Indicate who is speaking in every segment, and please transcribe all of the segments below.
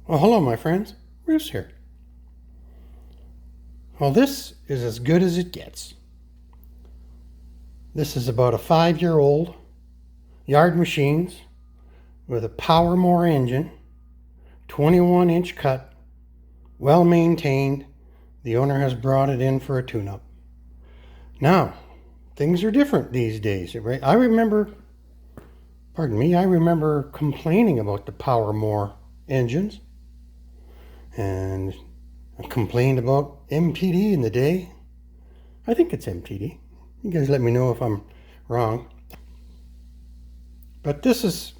Speaker 1: Well, hello, my friends. Bruce here. Well, this is as good as it gets. This is about a 5-year-old yard machines with a Power Mower engine, 21-inch cut, well maintained. The owner has brought it in for a tune-up. Now, things are different these days, right? I remember complaining about the Power Mower engines, and I complained about MTD in the day. I think it's MTD. You guys let me know if I'm wrong. But this is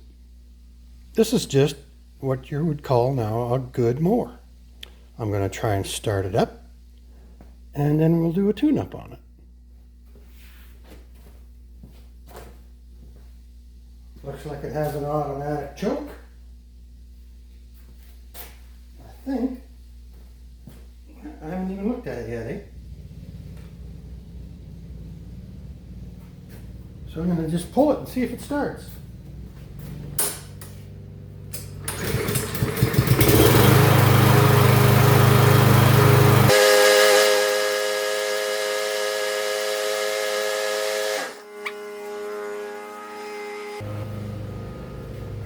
Speaker 1: just what you would call now a good mower. I'm going to try and start it up, and then we'll do a tune-up on it. Looks like it has an automatic choke. I think. I haven't even looked at it yet, eh? So I'm going to just pull it and see if it starts.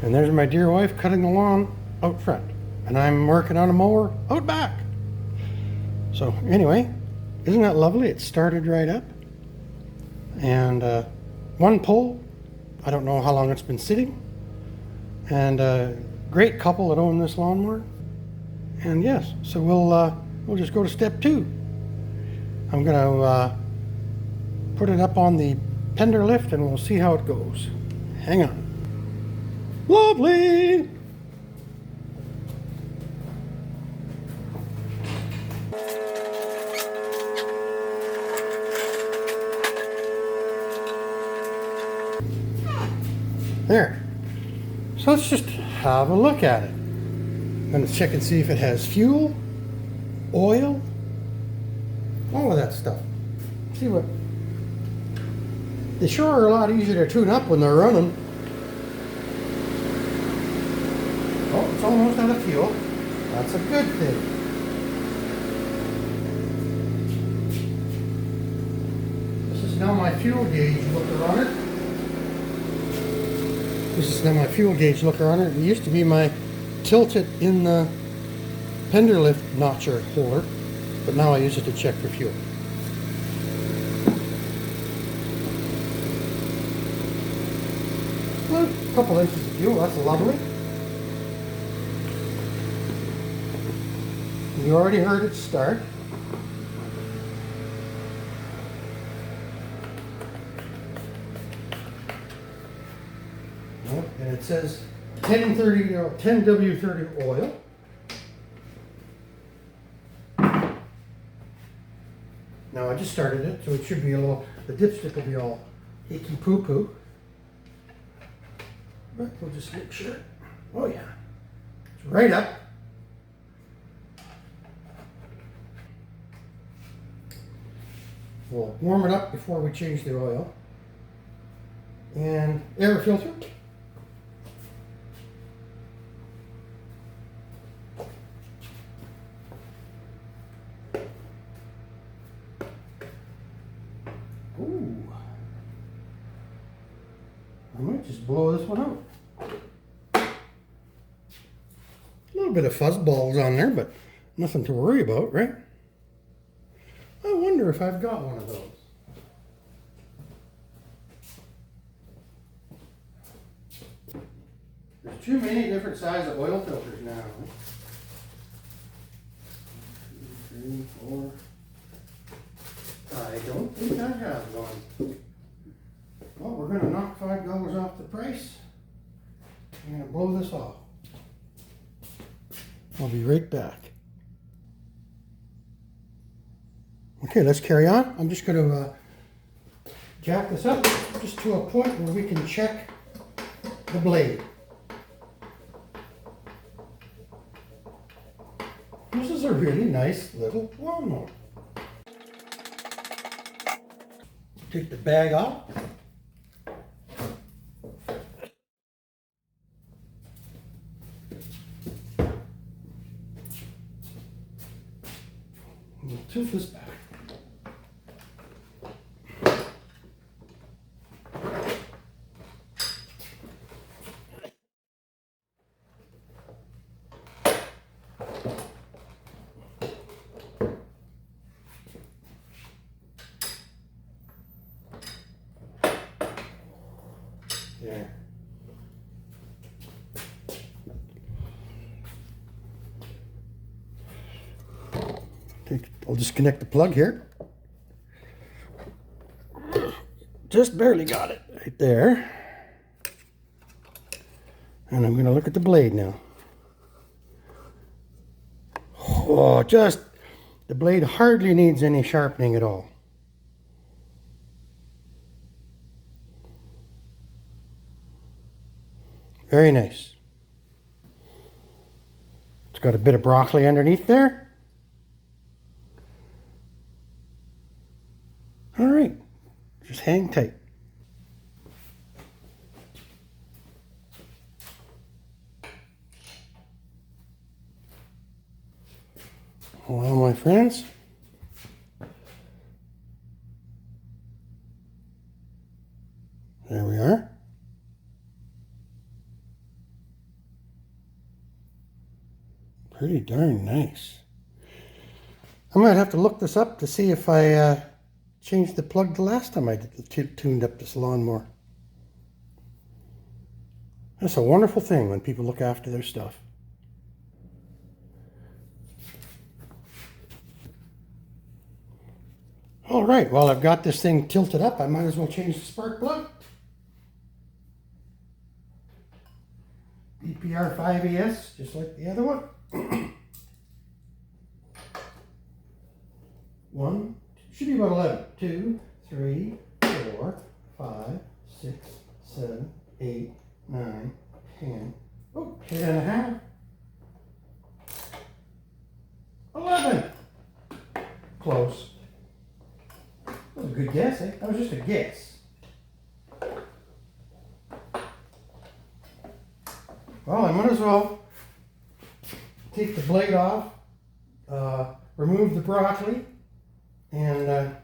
Speaker 1: And there's my dear wife cutting the lawn out front. And I'm working on a mower out back. So anyway, isn't that lovely? It started right up. And one pull. I don't know how long it's been sitting. And a great couple that own this lawnmower. And yes, so we'll just go to step 2. I'm gonna put it up on the tender lift and we'll see how it goes. Hang on. Lovely! There. So let's just have a look at it. I'm going to check and see if it has fuel, oil, all of that stuff. See what... They sure are a lot easier to tune up when they're running. Oh, it's almost out of fuel. That's a good thing. This is now my fuel gauge looker on it. This is now my fuel gauge looker on it. It used to be my tilt it in the fender lift notcher holder, but now I use it to check for fuel. Well, a couple inches of fuel, that's lovely. You already heard it start. And it says 10W30 oil. Now I just started it, so it should be a little, the dipstick will be all icky poo-poo. But we'll just make sure. Oh yeah, it's right up. We'll warm it up before we change the oil. And air filter. Ooh. I might just blow this one out. A little bit of fuzz balls on there, but nothing to worry about, right? I wonder if I've got one of those. There's too many different sizes of oil filters now. 1, 2, 3, 4. I don't think I have one. Well, we're going to knock $5 off the price. I'm going to blow this off. I'll be right back. Okay, let's carry on. I'm just going to jack this up just to a point where we can check the blade. This is a really nice little lawnmower. Take the bag off. tilt this back. There. I'll disconnect the plug here. Just barely got it right there. And I'm going to look at the blade now. Oh, just the blade hardly needs any sharpening at all. Very nice. It's got a bit of broccoli underneath there. All right, just hang tight. Well, my friends, there we are. Pretty darn nice. I might have to look this up to see if I changed the plug the last time I tuned up this lawnmower. That's a wonderful thing when people look after their stuff. All right, well, I've got this thing tilted up. I might as well change the spark plug. DPR 5ES, just like the other one. One, should be about 11. 2, 3, 4, 5, 6, 7, 8, 9, 10. Oh, 10 and a half. 11. Close. That was a good guess, eh? That was just a guess. Well, I might as well take the blade off, remove the broccoli, and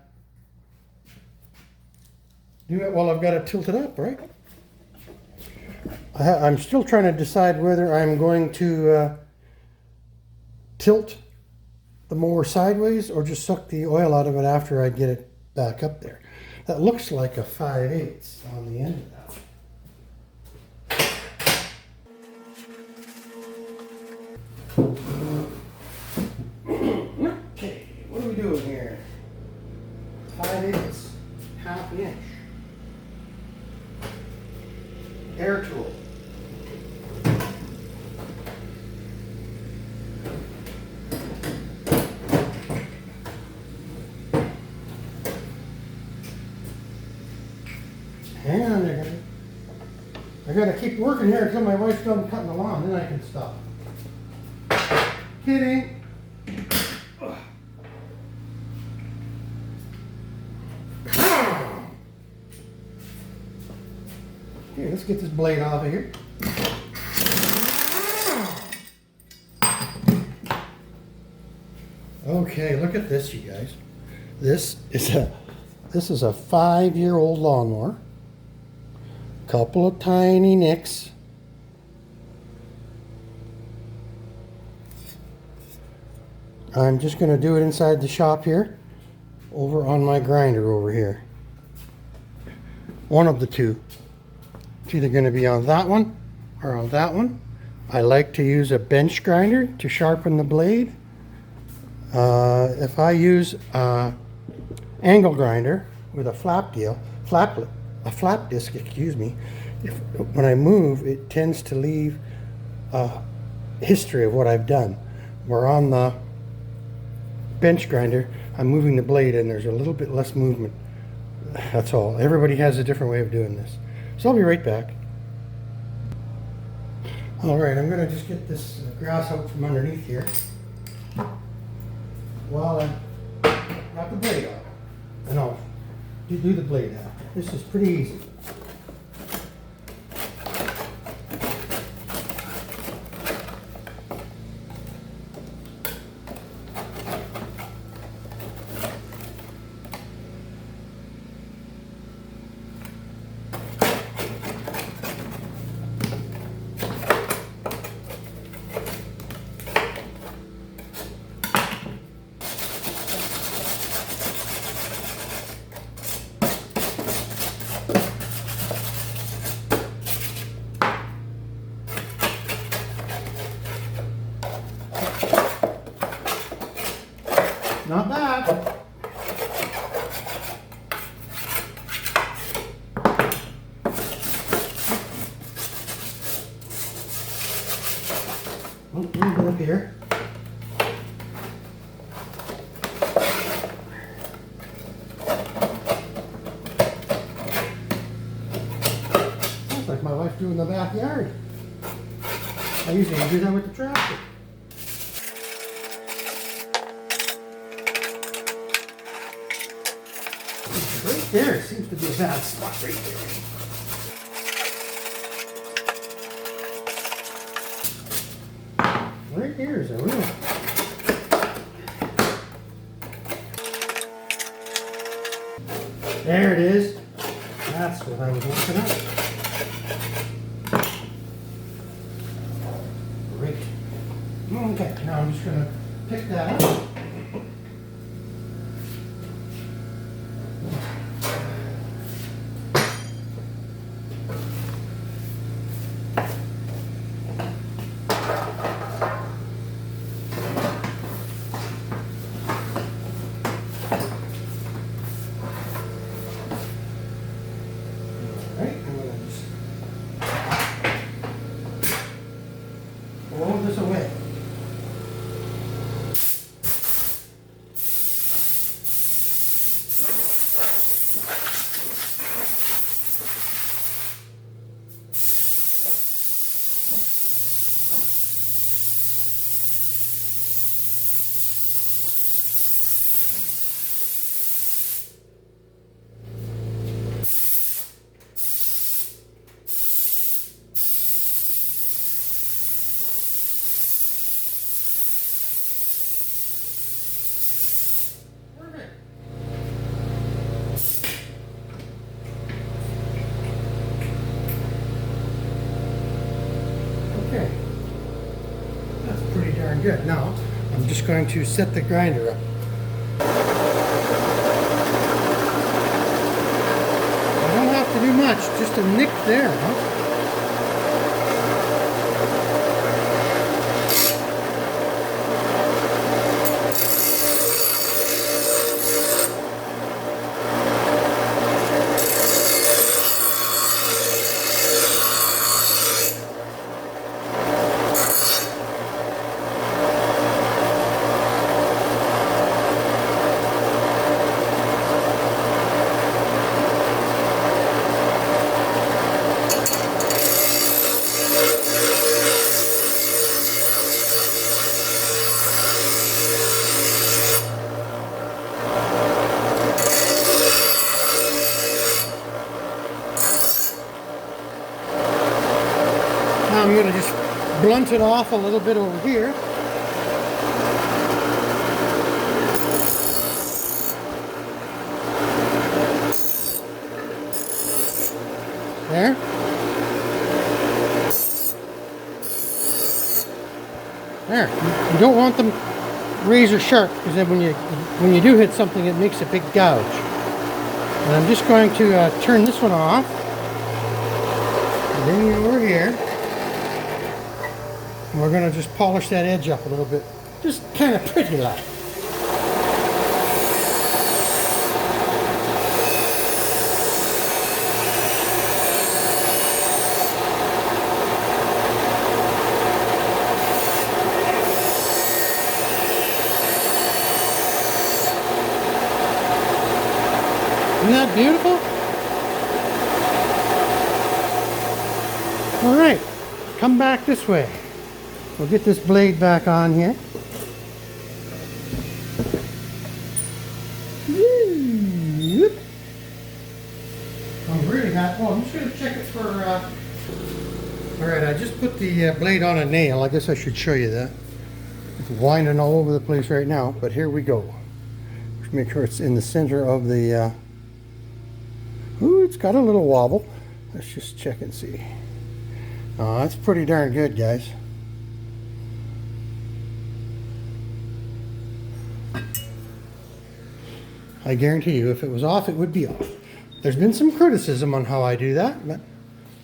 Speaker 1: do it while I've got it tilted up, right? I'm still trying to decide whether I'm going to tilt the mower sideways or just suck the oil out of it after I get it back up there. That looks like a 5/8 on the end of that. Okay, what are we doing here? 5/8, half inch. Air tool. Hang on there, guys. I gotta keep working here until my wife's done cutting the lawn, then I can stop. Kidding. Here, let's get this blade off of here. Okay, look at this, you guys. This is a 5-year-old lawnmower. Couple of tiny nicks. I'm just going to do it inside the shop here, over on my grinder over here. One of the two. It's either going to be on that one or on that one. I like to use a bench grinder to sharpen the blade. If I use angle grinder with a flap disc, excuse me, when I move, it tends to leave a history of what I've done. Where on the bench grinder, I'm moving the blade and there's a little bit less movement. That's all. Everybody has a different way of doing this. So I'll be right back. All right, I'm going to just get this grass out from underneath here while I got the blade off. And I'll do the blade out. This is pretty easy. to in the backyard. I usually do that with the tractor. Right there seems to be a bad spot right there. Right here is a real. There it is. That's what I was looking at. Great. Okay, now I'm just going to pick that up. Roll this away. Okay, that's pretty darn good. Now, I'm just going to set the grinder up. I don't have to do much, just a nick there, huh? Now I'm going to just blunt it off a little bit over here. There. There. You don't want them razor sharp, because then when you do hit something, it makes a big gouge. And I'm just going to turn this one off. And then over here. And we're going to just polish that edge up a little bit. Just kind of pretty like. Isn't that beautiful? All right, come back this way. We'll get this blade back on here. I'm really happy. Oh, I'm just going to check it for... All right, I just put the blade on a nail. I guess I should show you that. It's winding all over the place right now, but here we go. Just make sure it's in the center of the... Ooh, it's got a little wobble. Let's just check and see. Oh, that's pretty darn good, guys. I guarantee you, if it was off, it would be off. There's been some criticism on how I do that, but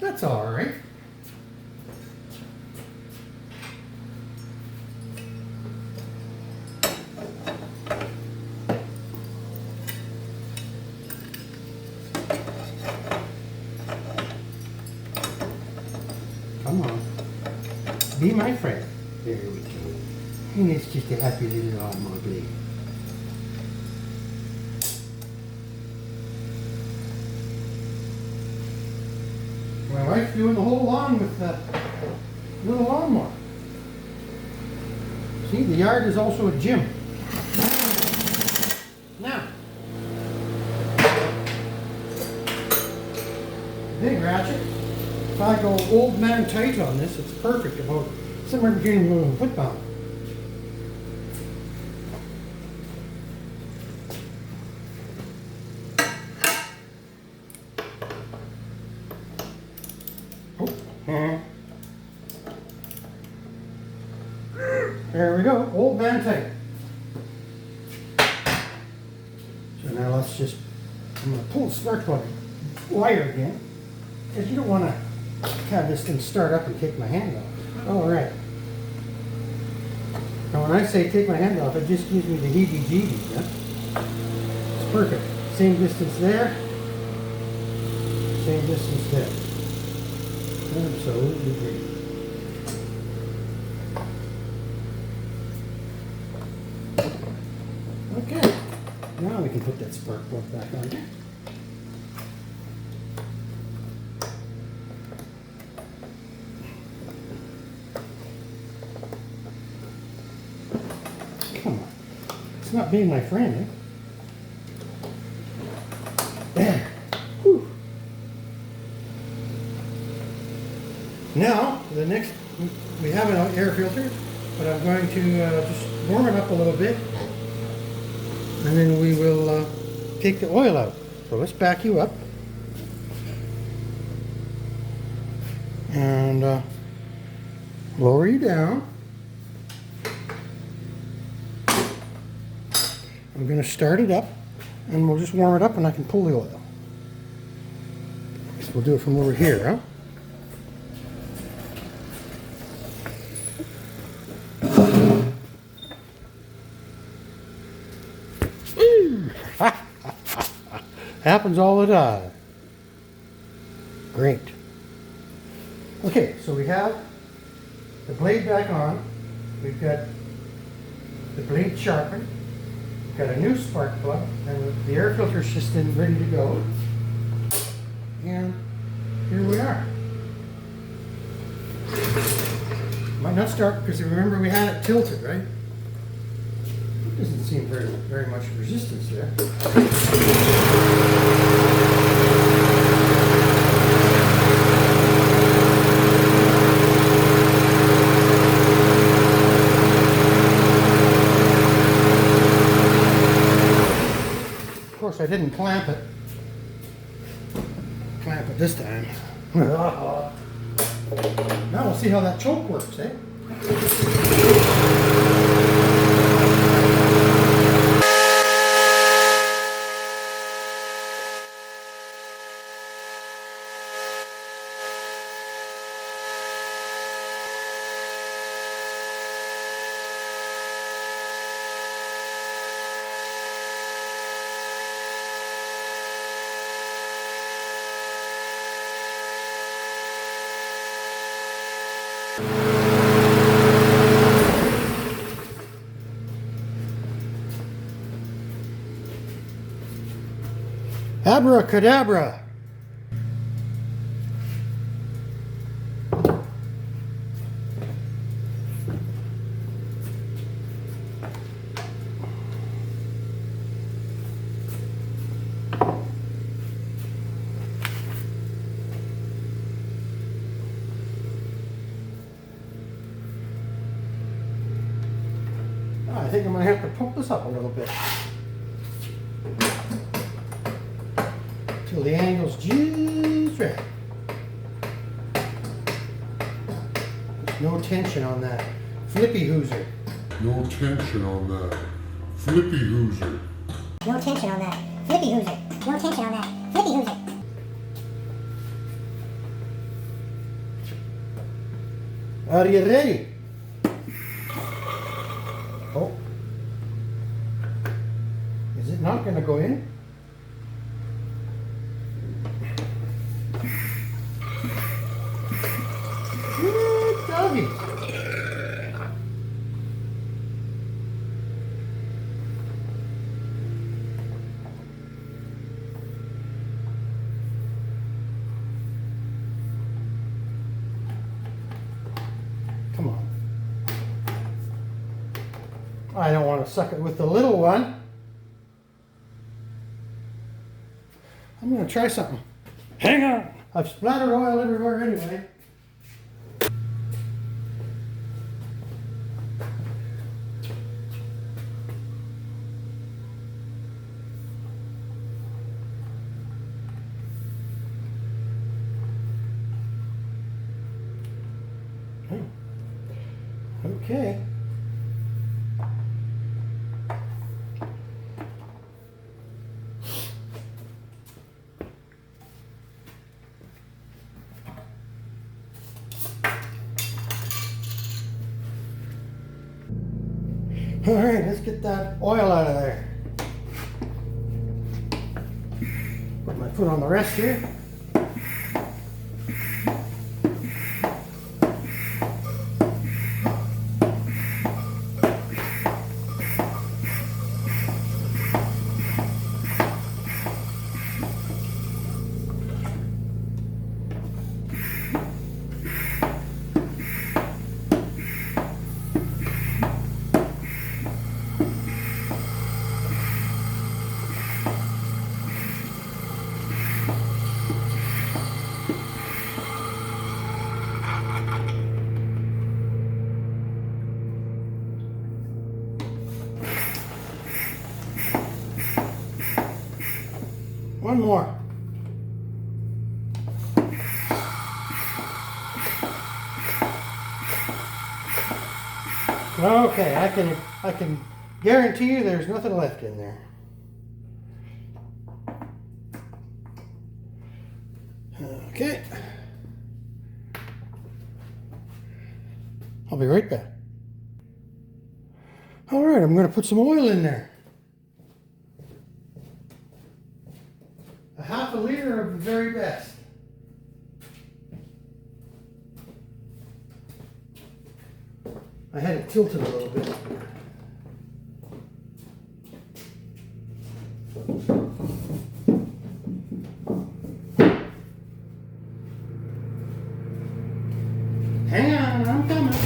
Speaker 1: that's all right. Come on, be my friend. There we go. And it's just a happy little lawnmower blade. My wife wife's doing the whole lawn with the little lawnmower. See, the yard is also a gym. Now, big ratchet. If I go old man tight on this, it's perfect, about somewhere between a foot pound. There we go, old man tight. So now let's just, I'm going to pull the spark plug wire again, because you don't want to have this thing start up and take my hand off. All right. Now when I say take my hand off, it just gives me the heebie-jeebies. Yeah? It's perfect. Same distance there, same distance there. Absolutely great. Okay, now we can put that spark plug back on there. Come on, it's not being my friend, eh? There. Whew. Now, the next, we have an air filter, but I'm going to just warm it up a little bit, and then we will take the oil out. So let's back you up. And lower you down. I'm going to start it up, and we'll just warm it up and I can pull the oil. So we'll do it from over here, huh? Happens all the time. Great. Okay, so we have the blade back on. We've got the blade sharpened. We've got a new spark plug, and the air filter is just in, ready to go. And here we are. Might not start because remember we had it tilted, right? Doesn't seem very much resistance there. Of course, I didn't clamp it. Clamp it this time. Now we'll see how that choke works, eh? Abracadabra! I think I'm going to have to pump this up a little bit. Till the angle's just right. There's no tension on that flippy hooser.
Speaker 2: No tension on that flippy hooser.
Speaker 3: No tension on that flippy hooser. No tension on that flippy hooser.
Speaker 1: Are you ready? Oh. Is it not going to go in? Doggy. I don't want to suck it with the little one. I'm going to try something. Hang on. I've splattered oil everywhere anyway. Okay. All right, let's get that oil out of there. Put my foot on the rest here. One more. Okay, I can guarantee you there's nothing left in there. Okay. I'll be right back. All right, I'm going to put some oil in there. A half a liter of the very best. I had it tilted a little bit. Hang on, I'm coming.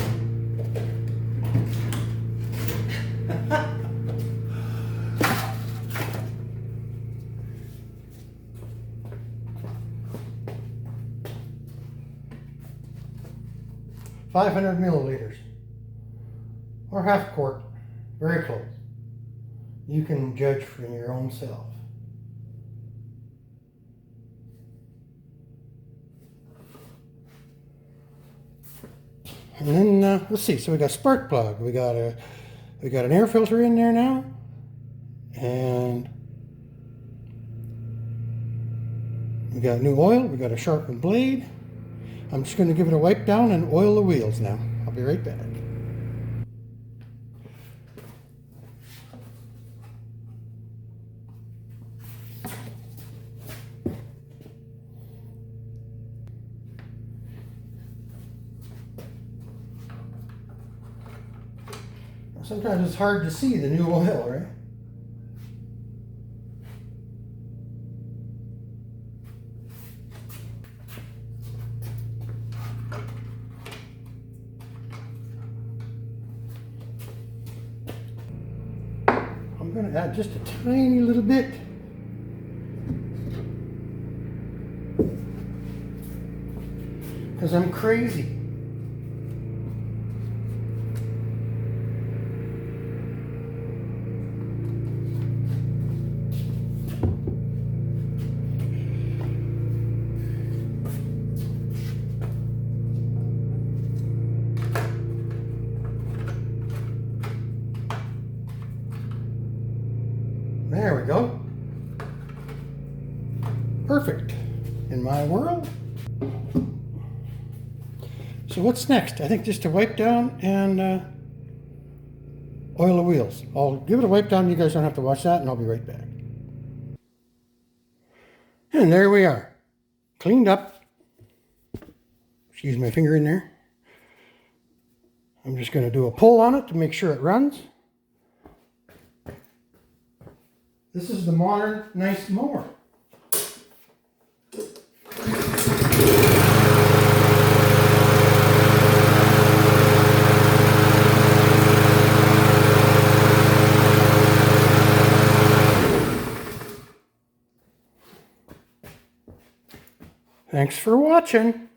Speaker 1: 500 milliliters, or half quart, very close. You can judge for your own self. And then let's see. So we got spark plug. We got an air filter in there now, and we got new oil. We got a sharpened blade. I'm just going to give it a wipe down and oil the wheels now. I'll be right back. Sometimes it's hard to see the new oil, right? I'm going to add just a tiny little bit. Because I'm crazy. There we go. Perfect in my world. So what's next? I think just to wipe down and oil the wheels. I'll give it a wipe down. You guys don't have to watch that, and I'll be right back. And there we are. Cleaned up. Excuse my finger in there. I'm just going to do a pull on it to make sure it runs. This is the modern, nice mower. Thanks for watching.